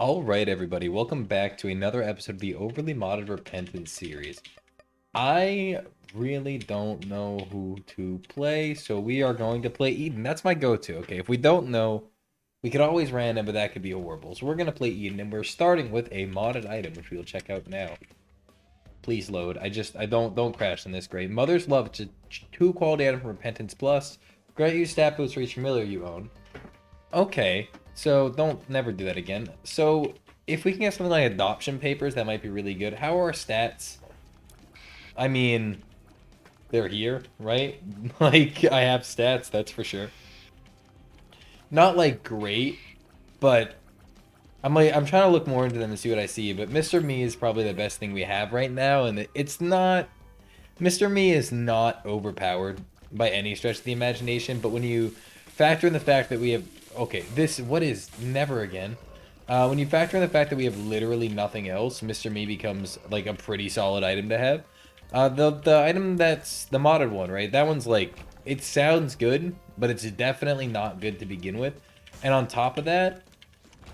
Alright everybody, welcome back to another episode of the Overly Modded Repentance series. I really don't know who to play, so we are going to play Eden. That's my go-to, okay? If we don't know, we could always random, but that could be horrible. So we're going to play Eden, and we're starting with a modded item, which we'll check out now. Please load. I don't crash in this. Great. Mother's Love, it's a 2 quality item from Repentance Plus. Grant you stat boost for each familiar you own. Okay, so don't never do that again. So if we can get something like adoption papers, that might be really good. How are our stats? I mean, they're here, right? Like I have stats, that's for sure. Not like great, but I'm trying to look more into them and see what I see. But Mr. Me is probably the best thing we have right now, and it's not. Mr. Me is not overpowered by any stretch of the imagination, but when you factor in the fact that we have okay, this what is never again. When you factor in the fact that we have literally nothing else, Mr. Me becomes like a pretty solid item to have. The item that's the modded one, right? That one's like it sounds good, but it's definitely not good to begin with. And on top of that,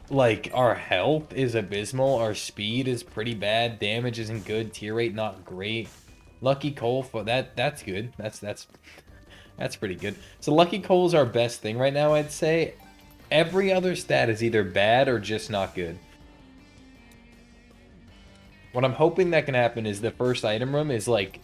like our health is abysmal, our speed is pretty bad, damage isn't good, tier rate not great. Lucky Coal for that's good. That's pretty good. So Lucky Coal is our best thing right now, I'd say. Every other stat is either bad or just not good. What I'm hoping that can happen is the first item room is like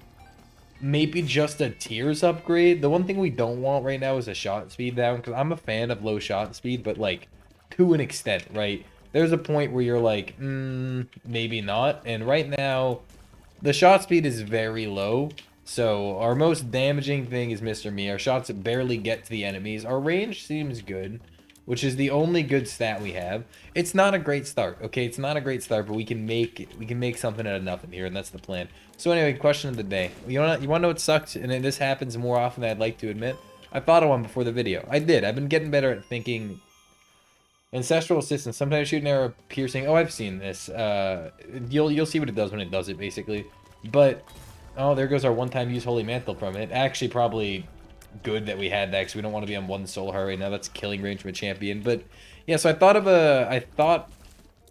maybe just a tiers upgrade. The one thing we don't want right now is a shot speed down because I'm a fan of low shot speed, but like to an extent, right? There's a point where you're like, maybe not. And right now, the shot speed is very low. So our most damaging thing is Mr. Me. Our shots barely get to the enemies. Our range seems good, which is the only good stat we have. It's not a great start, okay? It's not a great start, but we can make something out of nothing here, and that's the plan. So anyway, question of the day. You want to know what sucks, and this happens more often than I'd like to admit? I thought of one before the video. I did. I've been getting better at thinking. Ancestral Assistance. Sometimes shoot an arrow piercing. Oh, I've seen this. You'll see what it does when it does it, basically. But oh, there goes our one-time use Holy Mantle from it. Actually, probably good that we had that because we don't want to be on one soul heart right now. That's killing range from a champion. But yeah, so I thought,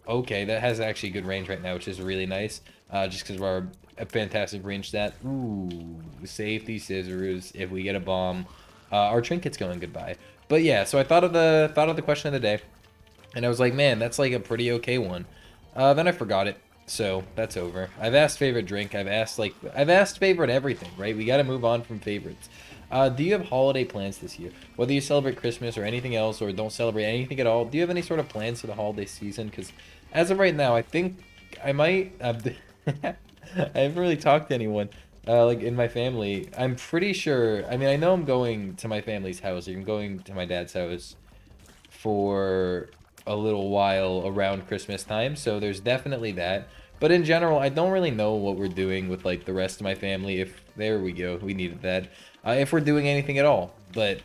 okay, that has actually good range right now, which is really nice. Just because of our a fantastic range stat. Ooh, safety scissors. If we get a bomb, our trinket's going goodbye. But yeah, so I thought of the question of the day. And I was like, man, that's like a pretty okay one. Then I forgot it. So that's over. I've asked favorite drink. I've asked favorite everything, right? We got to move on from favorites. Do you have holiday plans this year? Whether you celebrate Christmas or anything else, or don't celebrate anything at all, do you have any sort of plans for the holiday season? Because as of right now, I think I might. I haven't really talked to anyone, like in my family. I'm pretty sure. I mean, I know I'm going to my family's house. I'm going to my dad's house for a little while around Christmas time, so there's definitely that. But in general, I don't really know what we're doing with like the rest of my family. If there we go, we needed that. If we're doing anything at all, but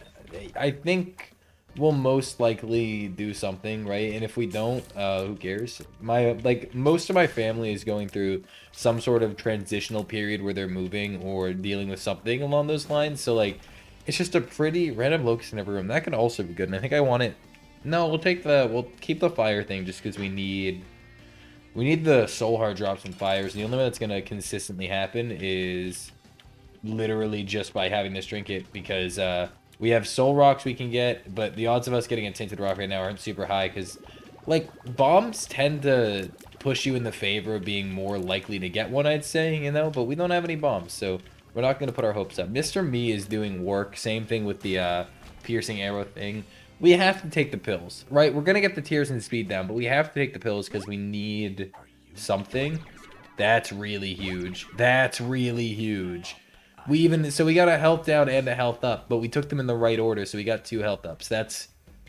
I think we'll most likely do something, right? And if we don't, who cares? My like most of my family is going through some sort of transitional period where they're moving or dealing with something along those lines. So like, it's just a pretty random locus in every room. That could also be good, and I think I want it. No, we'll keep the fire thing just because we need the soul heart drops and fires. The only way that's gonna consistently happen is literally just by having this trinket because we have soul rocks we can get, but the odds of us getting a tinted rock right now aren't super high because like bombs tend to push you in the favor of being more likely to get one, I'd say, you know, but we don't have any bombs, so we're not gonna put our hopes up. Mr. Me is doing work. Same thing with the piercing arrow thing. We have to take the pills, right? We're gonna get the tears and speed down, but we have to take the pills because we need something. That's really huge. That's really huge. So we got a health down and a health up, but we took them in the right order, so we got 2 health ups. That's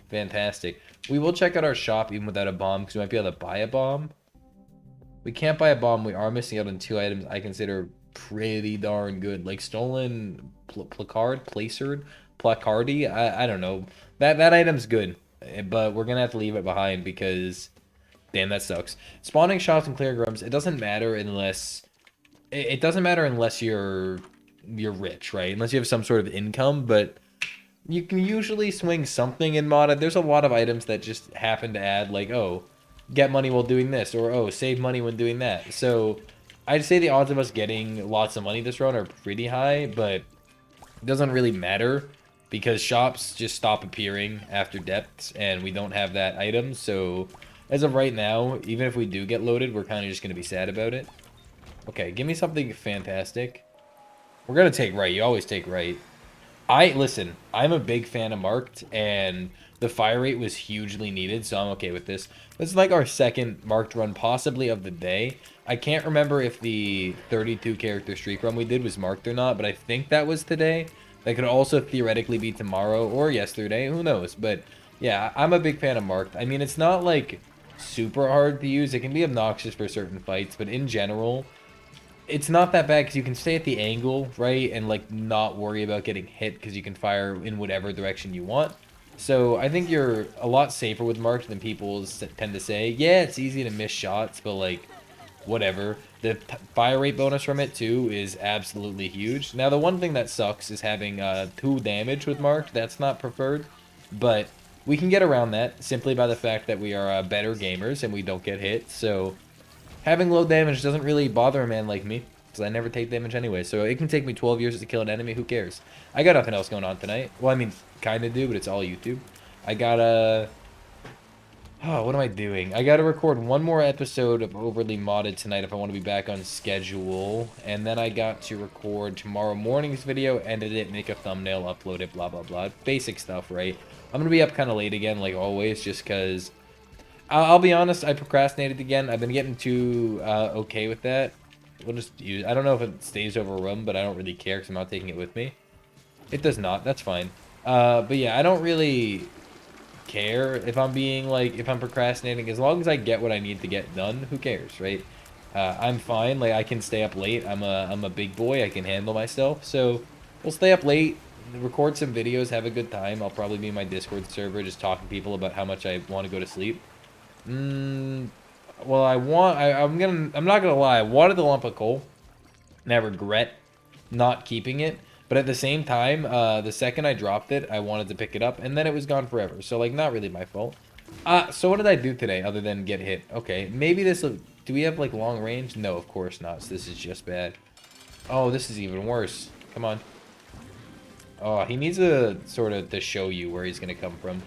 fantastic. We will check out our shop even without a bomb because we might be able to buy a bomb. We can't buy a bomb. We are missing out on 2 items I consider pretty darn good, like stolen placardy. I don't know. That item's good, but we're gonna have to leave it behind because, damn, that sucks. Spawning shops and clear grubs. It doesn't matter unless it doesn't matter unless you're rich, right? Unless you have some sort of income, but you can usually swing something in modded. There's a lot of items that just happen to add like, oh, get money while doing this, or oh, save money when doing that. So I'd say the odds of us getting lots of money this run are pretty high, but it doesn't really matter because shops just stop appearing after depths and we don't have that item. So as of right now, even if we do get loaded, we're kind of just going to be sad about it. Okay, give me something fantastic. We're going to take right. You always take right. Listen, I'm a big fan of marked, and the fire rate was hugely needed, so I'm okay with this. This is like our second marked run, possibly of the day. I can't remember if the 32 character streak run we did was marked or not, but I think that was today. That could also theoretically be tomorrow or yesterday, who knows? But yeah, I'm a big fan of marked. I mean, it's not like super hard to use. It can be obnoxious for certain fights, but in general, it's not that bad because you can stay at the angle, right? And like not worry about getting hit because you can fire in whatever direction you want. So I think you're a lot safer with marked than people tend to say. Yeah, it's easy to miss shots, but like whatever. The fire rate bonus from it too is absolutely huge. Now the one thing that sucks is having 2 damage with marked. That's not preferred, but we can get around that simply by the fact that we are better gamers and we don't get hit. So having low damage doesn't really bother a man like me, because I never take damage anyway. So it can take me 12 years to kill an enemy, who cares? I got nothing else going on tonight. Well, I mean, kind of do, but it's all YouTube. I gotta... Oh, what am I doing? I gotta record one more episode of Overly Modded tonight if I want to be back on schedule. And then I got to record tomorrow morning's video, edit it, make a thumbnail, upload it, blah, blah, blah. Basic stuff, right? I'm gonna be up kind of late again, like always, just because... I'll be honest, I procrastinated again. I've been getting too okay with that. We'll just use... I don't know if it stays over a room, but I don't really care because I'm not taking it with me. It does not. That's fine. But yeah, I don't really care if I'm being like... If I'm procrastinating. As long as I get what I need to get done, who cares, right? I'm fine. Like, I can stay up late. I'm a big boy. I can handle myself. So, we'll stay up late, record some videos, have a good time. I'll probably be in my Discord server just talking to people about how much I want to go to sleep. Well, I'm not gonna lie, I wanted the lump of coal, and I regret not keeping it, but at the same time, the second I dropped it, I wanted to pick it up, and then it was gone forever, so, like, not really my fault. So what did I do today, other than get hit? Okay, maybe this'll... Do we have, like, long range? No, of course not, so this is just bad. Oh, this is even worse. Come on. Oh, he needs to sort of to show you where he's gonna come from.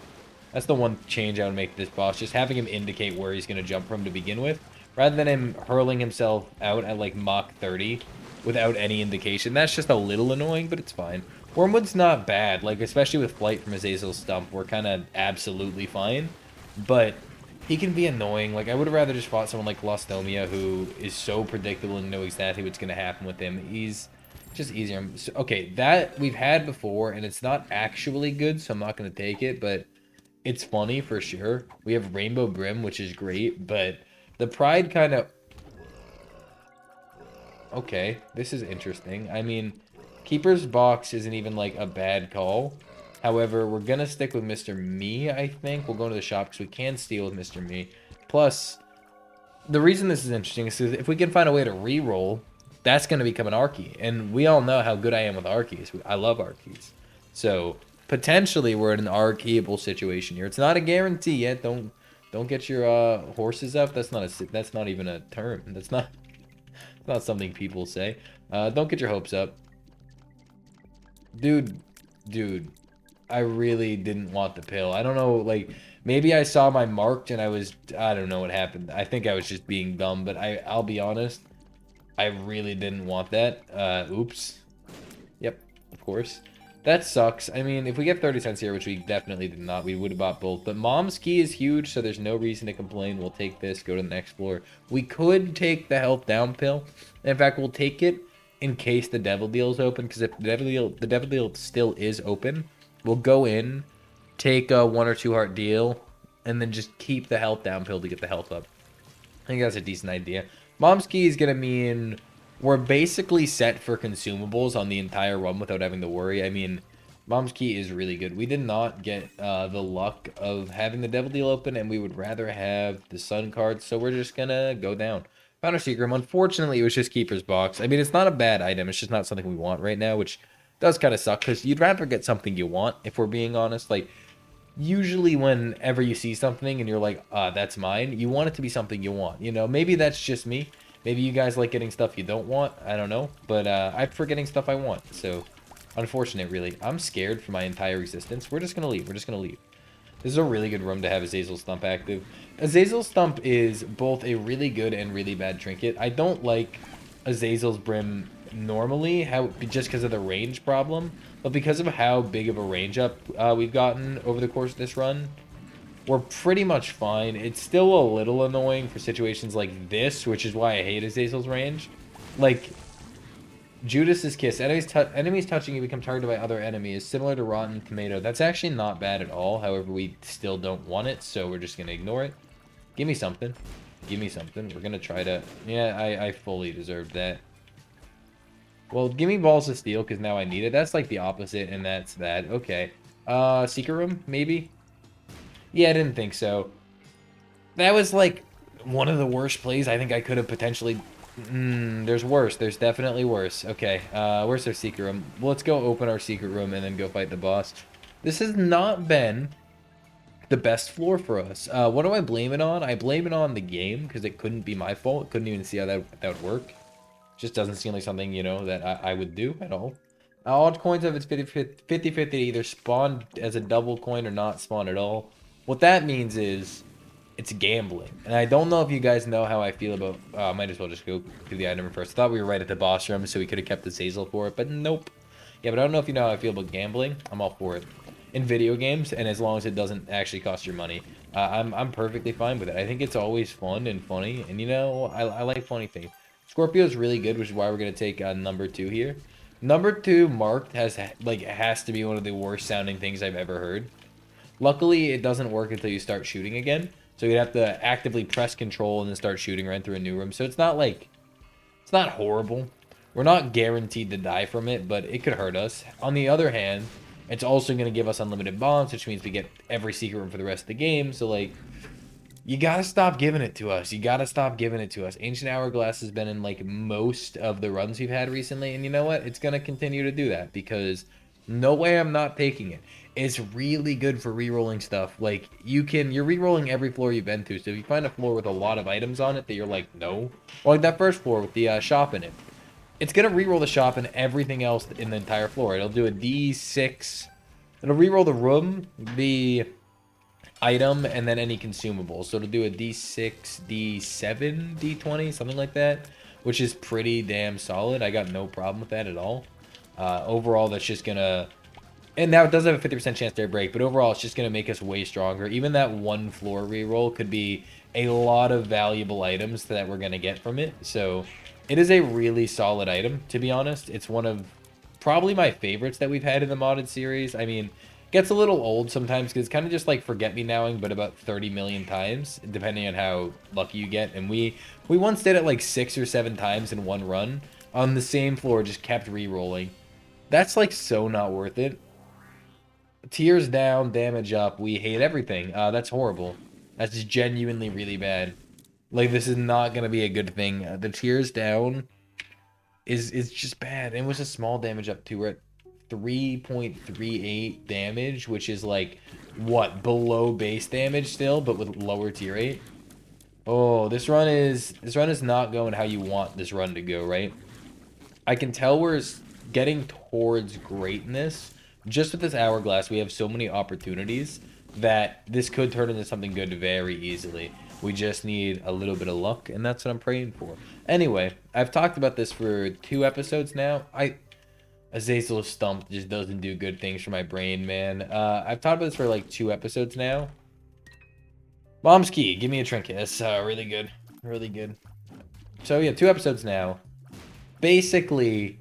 That's the one change I would make to this boss, just having him indicate where he's going to jump from to begin with, rather than him hurling himself out at like Mach 30 without any indication. That's just a little annoying, but it's fine. Wormwood's not bad, like especially with Flight from Azazel's Stump, we're kind of absolutely fine, but he can be annoying. Like, I would have rather just fought someone like Lostomia, who is so predictable and know exactly what's going to happen with him. He's just easier. So, okay, that we've had before, and it's not actually good, so I'm not going to take it, but... It's funny for sure. We have Rainbow Brim, which is great, but the Pride kind of... Okay, this is interesting. I mean, Keeper's Box isn't even like a bad call. However, we're going to stick with Mr. Me, I think. We'll go to the shop because we can steal with Mr. Me. Plus, the reason this is interesting is if we can find a way to reroll, that's going to become an Archie. And we all know how good I am with Archies. I love Archies. So... Potentially, we're in an archeable situation here. It's not a guarantee yet. Don't get your horses up. That's not even a term. That's not something people say. Don't get your hopes up, dude. I really didn't want the pill. I don't know. Like maybe I saw my marked and I don't know what happened. I think I was just being dumb. But I'll be honest. I really didn't want that. Oops. Yep. Of course. That sucks. I mean, if we get 30 cents here, which we definitely did not, we would have bought both. But Mom's Key is huge, so there's no reason to complain. We'll take this, go to the next floor. We could take the health down pill. In fact, we'll take it in case the Devil Deal is open, because if the Devil Deal still is open, we'll go in, take a 1 or 2 heart deal, and then just keep the health down pill to get the health up. I think that's a decent idea. Mom's Key is going to mean... We're basically set for consumables on the entire run without having to worry. I mean, Mom's Key is really good. We did not get the luck of having the Devil Deal open, and we would rather have the Sun card, so we're just gonna go down. Found our secret room. Unfortunately, it was just Keeper's Box. I mean, it's not a bad item. It's just not something we want right now, which does kind of suck, because you'd rather get something you want, if we're being honest. Like, usually whenever you see something and you're like, that's mine, you want it to be something you want. You know, maybe that's just me. Maybe you guys like getting stuff you don't want. I don't know. But I prefer getting stuff I want. So, unfortunate, really. I'm scared for my entire existence. We're just going to leave. We're just going to leave. This is a really good room to have Azazel Stump active. Azazel Stump is both a really good and really bad trinket. I don't like Azazel's Brim normally, just because of the range problem, but because of how big of a range up we've gotten over the course of this run, we're pretty much fine. It's still a little annoying for situations like this, which is why I hate Azazel's range. Like, Judas's Kiss. Enemies touching you become targeted by other enemies, similar to Rotten Tomato. That's actually not bad at all. However, we still don't want it, so we're just going to ignore it. Give me something. Give me something. We're going to try to... Yeah, I fully deserved that. Well, give me Balls of Steel, because now I need it. That's like the opposite, and that's that. Okay. Secret Room, maybe? Yeah, I didn't think so. That was like one of the worst plays I think I could have potentially... there's worse. There's definitely worse. Okay, where's our secret room? Well, let's go open our secret room and then go fight the boss. This has not been the best floor for us. What do I blame it on? I blame it on the game, because it couldn't be my fault. Couldn't even see how that would work. Just doesn't seem like something, you know, that I would do at all. Odd coins have its 50-50 to either spawn as a double coin or not spawn at all. What that means is it's gambling. And I don't know if you guys know how I feel about... I might as well just go through the item first. I thought we were right at the boss room, so we could have kept the Zazel for it, but nope. Yeah, but I don't know if you know how I feel about gambling. I'm all for it. In video games, and as long as it doesn't actually cost your money, I'm perfectly fine with it. I think it's always fun and funny, and you know, I like funny things. Scorpio's really good, which is why we're going to take number 2 here. Number 2 marked has to be one of the worst sounding things I've ever heard. Luckily, it doesn't work until you start shooting again. So you'd have to actively press control and then start shooting right through a new room. So it's not like, it's not horrible. We're not guaranteed to die from it, but it could hurt us. On the other hand, it's also going to give us unlimited bombs, which means we get every secret room for the rest of the game. So like, you gotta stop giving it to us. You gotta stop giving it to us. Ancient Hourglass has been in like most of the runs we've had recently, and you know what? It's gonna continue to do that because no way I'm not taking it. It's really good for re-rolling stuff. Like you're re-rolling every floor you've been to. So if you find a floor with a lot of items on it that you're like, no, or like that first floor with the shop in it, it's gonna re-roll the shop and everything else in the entire floor. It'll do a D6. It'll re-roll the room, the item, and then any consumables. So it'll do a D6, D7, D20, something like that, which is pretty damn solid. I got no problem with that at all. Overall, that's just gonna... And now it does have a 50% chance to break, but overall, it's just gonna make us way stronger. Even that one floor reroll could be a lot of valuable items that we're gonna get from it. So it is a really solid item, to be honest. It's one of probably my favorites that we've had in the modded series. I mean, gets a little old sometimes because it's kind of just like forget-me-nowing, but about 30 million times, depending on how lucky you get. And we once did it like 6 or 7 times in one run on the same floor, just kept re-rolling. That's like so not worth it. Tears down, damage up. We hate everything. That's horrible. That's genuinely really bad. Like, this is not going to be a good thing. The tears down is just bad. It was a small damage up too. We're at 3.38 damage, which is like, what, below base damage still, but with lower tier rate. Oh, this run is not going how you want this run to go, right? I can tell we're getting towards greatness. Just with this hourglass, we have so many opportunities that this could turn into something good very easily. We just need a little bit of luck, and that's what I'm praying for. Anyway, I've talked about this for 2 episodes now. Azazel Stump just doesn't do good things for my brain, man. I've talked about this for like 2 episodes now. Mom's Key, give me a trinket. That's really good. Really good. So yeah, 2 episodes now. Basically,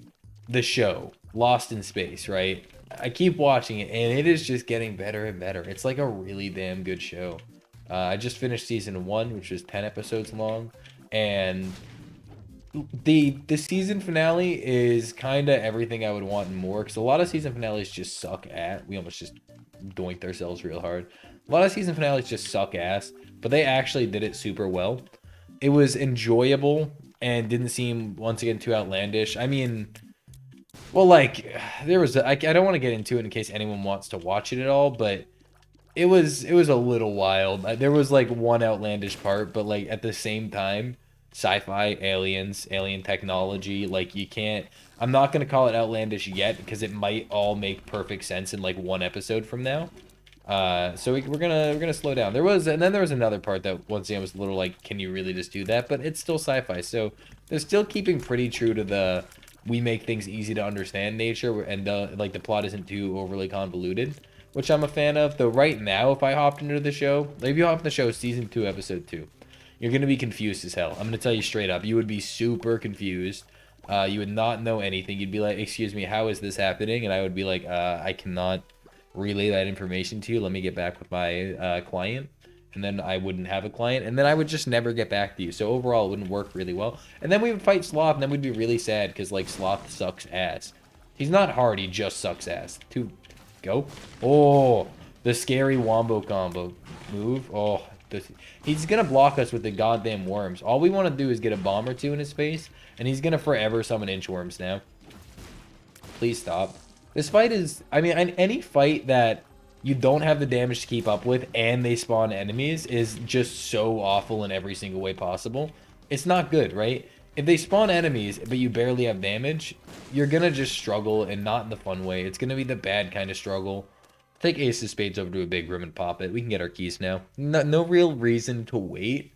the show, Lost in Space, right? I keep watching it, and it is just getting better and better. It's like a really damn good show. I just finished season 1, which was 10 episodes long, and the season finale is kind of everything I would want and more, because a lot of season finales just suck at. We almost just doinked ourselves real hard. A lot of season finales just suck ass, but they actually did it super well. It was enjoyable and didn't seem, once again, too outlandish. I mean, well, like, there was I don't want to get into it in case anyone wants to watch it at all, but it was a little wild. There was like one outlandish part, but like at the same time, sci-fi, aliens, alien technology, like you can't. I'm not gonna call it outlandish yet because it might all make perfect sense in like one episode from now. So we're gonna slow down. And then there was another part that once again was a little like, can you really just do that? But it's still sci-fi, so they're still keeping pretty true to the we make things easy to understand nature, and like the plot isn't too overly convoluted, which I'm a fan of. Though right now, if I hopped into the show, like if you hop in the show season 2, episode 2, you're gonna be confused as hell. I'm gonna tell you straight up, you would be super confused. You would not know anything. You'd be like, excuse me, how is this happening? And I would be like, I cannot relay that information to you. Let me get back with my client. And then I wouldn't have a client. And then I would just never get back to you. So overall, it wouldn't work really well. And then we would fight Sloth, and then we'd be really sad because, like, Sloth sucks ass. He's not hard, he just sucks ass. Go. Oh, the scary Wombo combo move. Oh, he's going to block us with the goddamn worms. All we want to do is get a bomb or two in his face, and he's going to forever summon inchworms now. Please stop. This fight is, I mean, any fight that you don't have the damage to keep up with and they spawn enemies is just so awful in every single way possible. It's not good, right? If they spawn enemies, but you barely have damage, you're gonna just struggle, and not in the fun way. It's gonna be the bad kind of struggle. Take Ace of Spades over to a big room and pop it. We can get our keys now. No real reason to wait.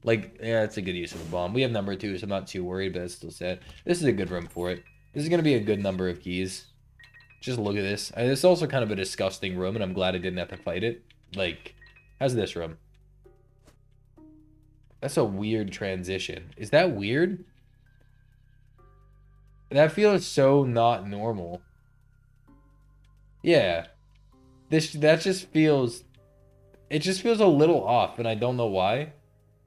Like, yeah, it's a good use of a bomb. We have number 2, so I'm not too worried, but it's still set. This is a good room for it. This is gonna be a good number of keys. Just look at this. It's also kind of a disgusting room, and I'm glad I didn't have to fight it. Like, how's this room? That's a weird transition. Is that weird? That feels so not normal. Yeah. That just feels... It just feels a little off, and I don't know why.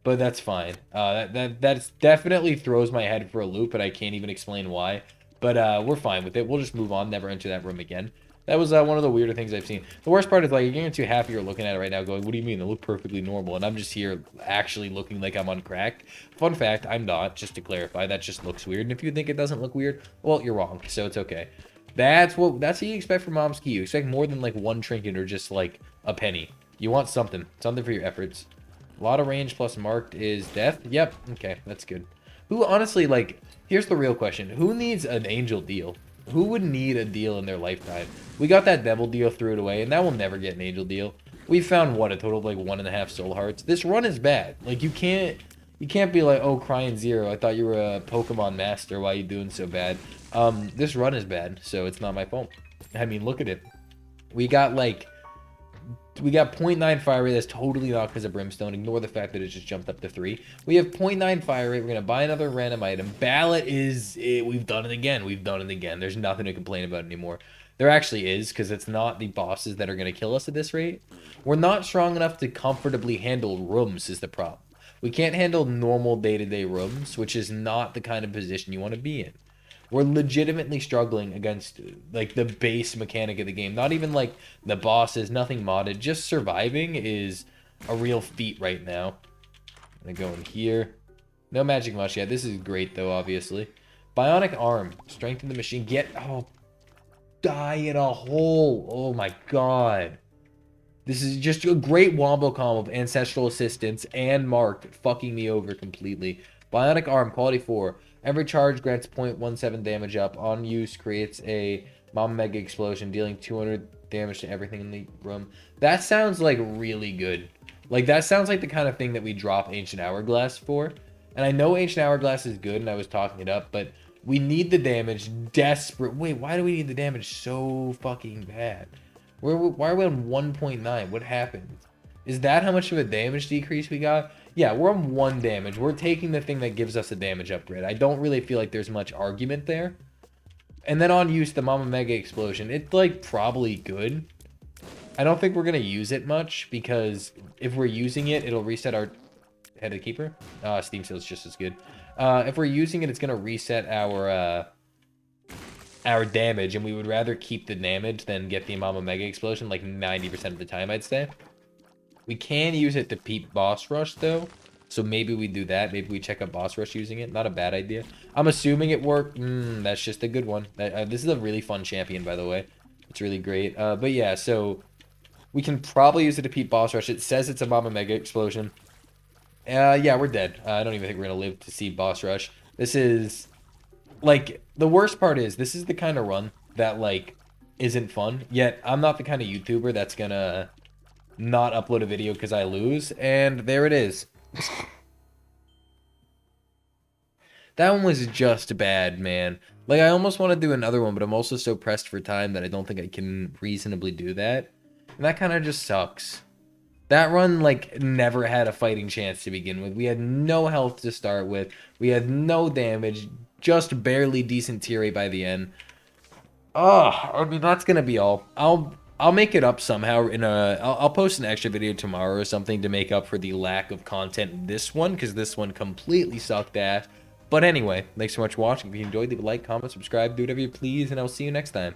But that's fine. That's definitely throws my head for a loop, and I can't even explain why. But we're fine with it. We'll just move on, never enter that room again. That was one of the weirder things I've seen. The worst part is, like, you're getting too happy you're looking at it right now going, what do you mean? They look perfectly normal. And I'm just here actually looking like I'm on crack. Fun fact, I'm not, just to clarify. That just looks weird. And if you think it doesn't look weird, well, you're wrong. So it's okay. That's what you expect from Mom's Key. You expect more than, like, one trinket or just, like, a penny. You want something. Something for your efforts. A lot of range plus marked is death. Yep. Okay, that's good. Who, honestly, like, here's the real question. Who needs an angel deal? Who would need a deal in their lifetime? We got that devil deal, threw it away, and now we'll never get an angel deal. We found, what, a total of, like, 1.5 soul hearts. This run is bad. Like, you can't be like, oh, crying zero. I thought you were a Pokemon master. Why are you doing so bad? This run is bad, so it's not my fault. I mean, look at it. We got, like... We got 0.9 fire rate. That's totally not because of Brimstone. Ignore the fact that it just jumped up to 3. We have 0.9 fire rate. We're going to buy another random item. Ballot is... we've done it again. We've done it again. There's nothing to complain about anymore. There actually is, because it's not the bosses that are going to kill us at this rate. We're not strong enough to comfortably handle rooms is the problem. We can't handle normal day-to-day rooms, which is not the kind of position you want to be in. We're legitimately struggling against, like, the base mechanic of the game. Not even, like, the bosses, nothing modded. Just surviving is a real feat right now. I'm gonna go in here. No magic much yet. This is great, though, obviously. Bionic arm. Strengthen the machine. Oh, die in a hole. Oh, my God. This is just a great wombo combo of ancestral assistance and marked, fucking me over completely. Bionic arm, quality 4. Every charge grants 0.17 damage up. On use, creates a Mama Mega explosion, dealing 200 damage to everything in the room. That sounds like really good. Like, that sounds like the kind of thing that we drop Ancient Hourglass for. And I know Ancient Hourglass is good, and I was talking it up, but we need the damage desperate. Wait, why do we need the damage so fucking bad? Why are we on 1.9? What happened? Is that how much of a damage decrease we got? Yeah, we're on 1 damage. We're taking the thing that gives us a damage upgrade. I don't really feel like there's much argument there. And then on use, the Mama Mega Explosion. It's, like, probably good. I don't think we're going to use it much, because if we're using it, it'll reset our... Headed Keeper? Steam Seal's just as good. If we're using it, it's going to reset our damage, and we would rather keep the damage than get the Mama Mega Explosion, like 90% of the time, I'd say. We can use it to peep Boss Rush, though. So maybe we do that. Maybe we check out Boss Rush using it. Not a bad idea. I'm assuming it worked. That's just a good one. This is a really fun champion, by the way. It's really great. But yeah, so We can probably use it to peep boss rush. It says it's a Mama Mega Explosion. Yeah, we're dead. I don't even think we're gonna live to see boss rush. This is, like, the worst part is, this is the kind of run that, like, isn't fun. Yet, I'm not the kind of YouTuber that's gonna not upload a video because I lose. And there it is. That one was just bad, man. Like, I almost want to do another one, but I'm also so pressed for time that I don't think I can reasonably do that. And that kind of just sucks. That run, like, never had a fighting chance to begin with. We had no health to start with. We had no damage. Just barely decent tier rate by the end. Oh, I mean, that's gonna be all. I'll make it up somehow in a... I'll post an extra video tomorrow or something to make up for the lack of content in this one, because this one completely sucked ass. But anyway, thanks so much for watching. If you enjoyed, leave a like, comment, subscribe, do whatever you please, and I'll see you next time.